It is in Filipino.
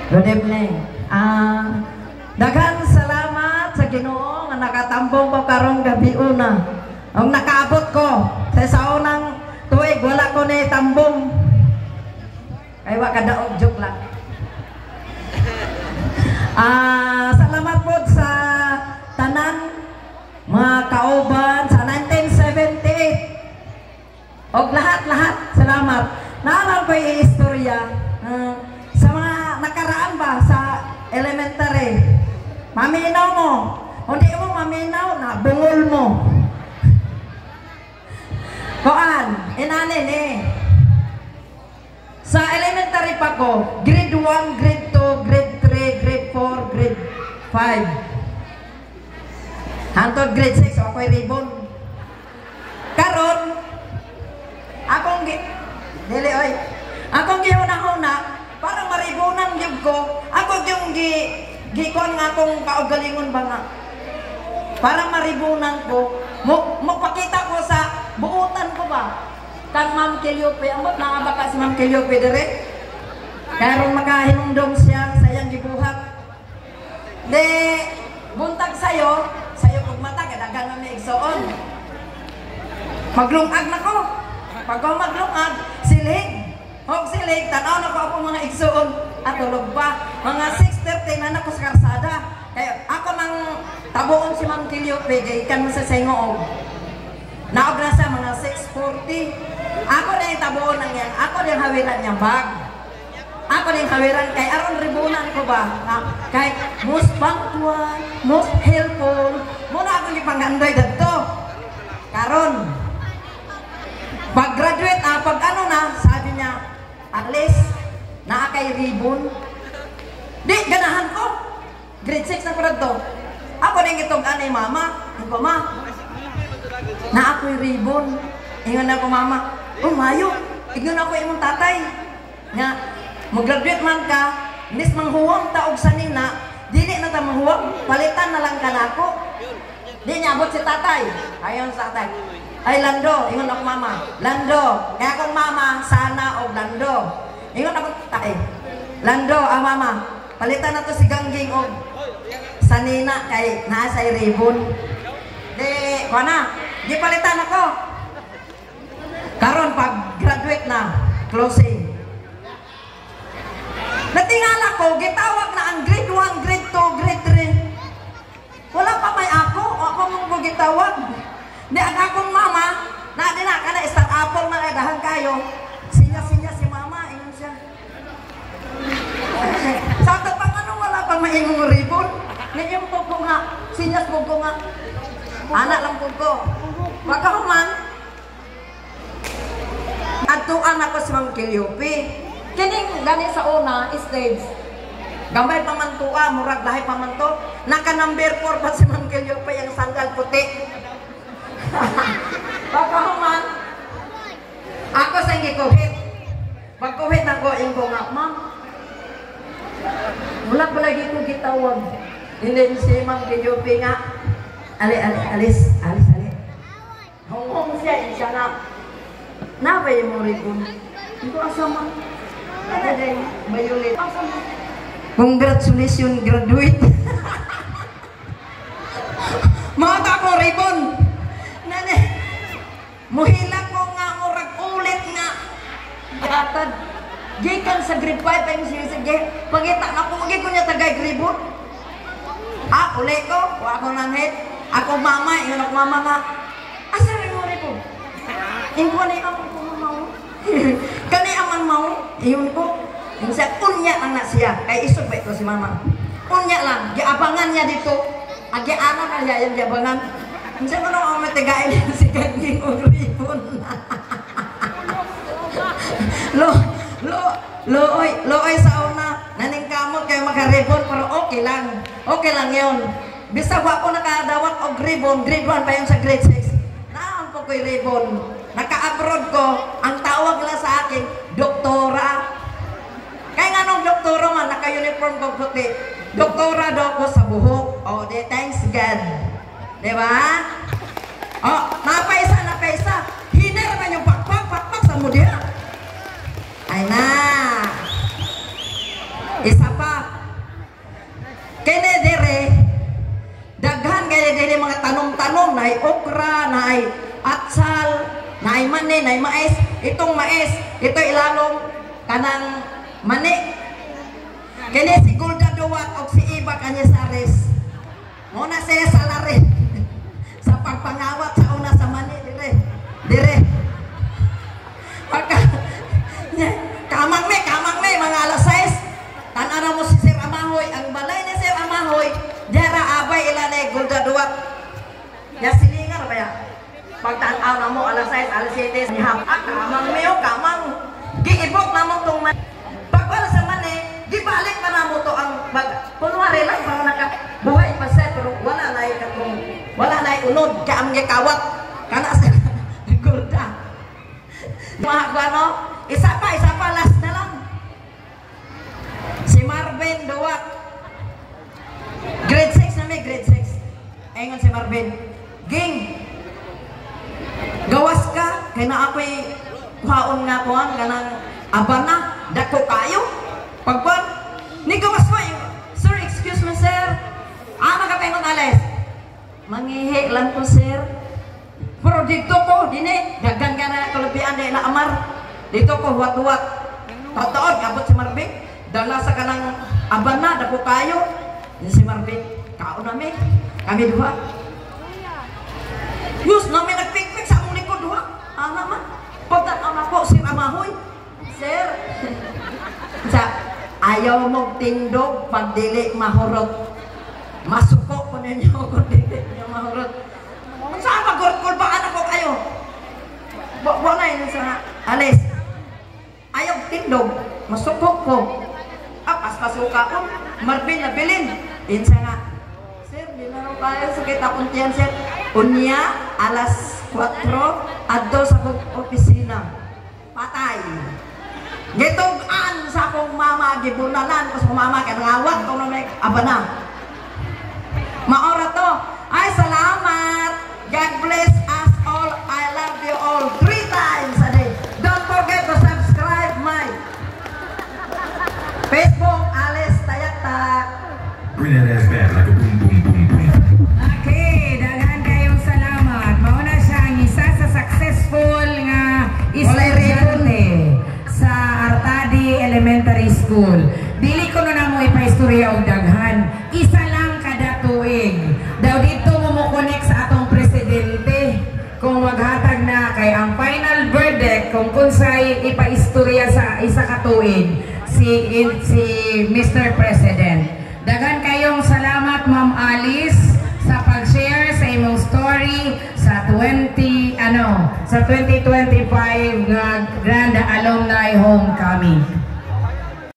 Good evening. Daghang salamat sa Ginoo nga nakatambong ko karong gabi una. Ang nakaabot ko sa unang tuig wala ko na tambong. Kay wa kadaog joke lang. Salamat po sa tanan mga kauban sa 1978. Og lahat-lahat salamat. Naalam ko yung istorya. Sa mga nakaraan ba sa elementary, maminaw mo, hindi mo maminaw na bungol mo. Koan, inanin eh. Sa elementary pa ko, grade 1, grade 2, grade 3, grade 4, grade 5. Hantod grade 6, ako'y ribbon. Karon, akong gihuna-huna, parang maribunan yung ko, ako yung gikon nga akong kaugalingon ba nga. Parang maribunan ko, magpakita ko sa buutan ko ba. Kang Ma'am Keliope, amot na nga baka si Ma'am Keliope dire. Karong makahinumdom siya, sayang gibuhat. De, buntag sayo kung mata, kadagan na may igsoon. Maglungag na ko. Pag ako maglungag, silig. Hog silig, tanaw na ko ako mga igsoon. At tulog pa. Mga 6:30 na ako sa karsada. Kaya ako nang tabuon si Ma'am Keliope, kaya ikan mo sa sengoog. Naog na sa mga 6:40. Ako na yung tabuon ng yan. Ako na yung hawiran niyang bag. Ako na yung hawiran kay aron ribunan ko ba? Kay most punctual, most helpful. Muna akong ipanggandoy dito. Karon. Pag-graduate, pag ano na, sabi niya, at least, naakay ribbon. Di, ganahan ko. Grade 6 na ko dito. Ako na yung itong anay mama. Yung ko, ma. Na ako'y ribbon. Ingon ako mama. Oh, mayo. Ingon ako imong tatay. Nga, mag-graduate man ka, nis manghuwang taog sa nina, dili na ta manghuwang, palitan na lang ka na ako. Di niya abot si tatay. Ayon sa tatay. Ay, Lando, ingon ako mama. Lando, kaya akong mama, sana o Lando. Ingon ako tatay. Lando, mama, palitan na to si Gangging o sa nina kay naasay ribbon. Di, ko na, di palitan ako. Karon pag graduate na, closing. Natingala ko, gitawag na ang grade 1, grade 2, grade 3. Wala pa may ako mong gitawag. Di ang akong mama, na ka na isang apple na edahan kayo. Sinya-sinya si mama, ingon siya. Sa ato pang ano, wala pang maingong ribbon. Ngayon po ko nga, sinyas po ko nga. Anak lang po ko. Pagkahuman, atuan ako si Ma'am Keliope. Kining gani sa una, stage. Gambay pamantua, murag lahi pamanto. Naka number 4 pa si Ma'am Keliope, yung sandal puti. Pagkahuman, ako sa ngikuhit. Pagkuhit na ko, yung ko nga, Ma'am, wala pa lagi ko gitawag. Hindi si Ma'am Keliope nga, alis. Hong siya, siya na. Napa yung mo ribbon? Ito asama. Ano din? Violet. Asama. Congratulations, graduate. Mata ko ribbon. Nane. Muhila ko nga, murag ulit nga. Gatad. Gikan sa grade 5 ay sige. Pagita na ko, ko niya tagay ribbon. Uli ko. Wa ko nang hit. Ako mama, yun ako mama nga. Asa rin mo ribbon? Yung ko na yung mau. Kani aman mau, iyon ko. Yung siya, unya ang na siya. Kaya isog ba ito si mama? Unya lang, giabangan niya dito. Agianan na niya yung giabangan. Yung siya ko na ako matigain si Gangging o ribbon. Looy sa una. Naning kamot kayo makaribon, pero okay lang. Okay lang yun. Bisa ko ako nakadawat og ribbon, grade 1 pa yun sa grade 6. Naon ko ko'y ribbon. Naka-abroad ko, ang tawag nila sa akin, doktora. Kaya nga nung doktora man, naka-uniform ko puti. Doktora daw ko sa buhok. Oh, de thanks God. Diba? Oh, napaisa. Hiner man yung pakpak sa mudia. Ay na. Isa pa. na mais, itong mais, ito ilalong kanang mani. Kini si Golda Duwat o si Iba Cañizares. Muna siya sa lari. Sa pagpangawat sa una sa mani, dire. Pagka, kamang me, mga alas 6. Tanara mo si Sir Amahoy, ang balay ni Sir Amahoy, diara abay ilanay Golda Duwat. Ya silingar ba ya? Pagtanaw na mo alas 6, alas 7, kamang me o kamang. Giibok na mo itong mani. Pagwala sa mani, gibalik pa na mo to ang kunwari lang parang nakabuhay pa siya pero wala na unod kaya ang gikawat kana sa Golda. Mga ano, isa pa last na lang si Marvin Duwat, grade 6 na may grade 6. Ayun si Marvin, ging gawas ka kaya na ako'y kuhaon nga ko ang ganang abana dako kayo pagpan ni gawas ko sir, excuse me sir, nakapengon alas mangihi lang ko sir pero dito ko dini dagan ka na kalabian dahil na amar dito ko huwat-huwat tataon kabot si Marvin dala sa kanang abana dako kayo si Marvin kaon namin kami duha yus namin nagpikpik sa among likod duha naman pagtanaw na po si Amahoy sir sa ayaw mong tindog pag dili mahurot masuko po ninyo kung dili nyo mahurot saan pag-gurkul ba anak ko kayo wala yun sa alis ayaw tindog masuko ko pasuka ko Marvin na bilin insa nga sir di na rin kaya sakit akong tiyan sir unya alas 4 adto sa opisina patay gitugan sa akong mama gibunalan ko sa mama kaya ngawat ko na may abana maora to ay salamat God bless us all I love you all 3 times a day don't forget to subscribe my Facebook Alice Tayaktak bring that ass back like a boom boom boom boom. Okay, daghan kayong salamat. Mauna siya ang isa sa successful nga estudyante sa Artadi Elementary School. Dili ko na mo ipaistorya og daghan. Isa lang kada tuig. Daw dito mo connect sa atong presidente kung maghatag na kay ang final verdict kung kunsay ipaistorya sa isa ka tuig si Mr. President. Dagan kayong salamat Ma'am Alice sa pag-share sa imong story sa 2025 Grand Alumni Homecoming.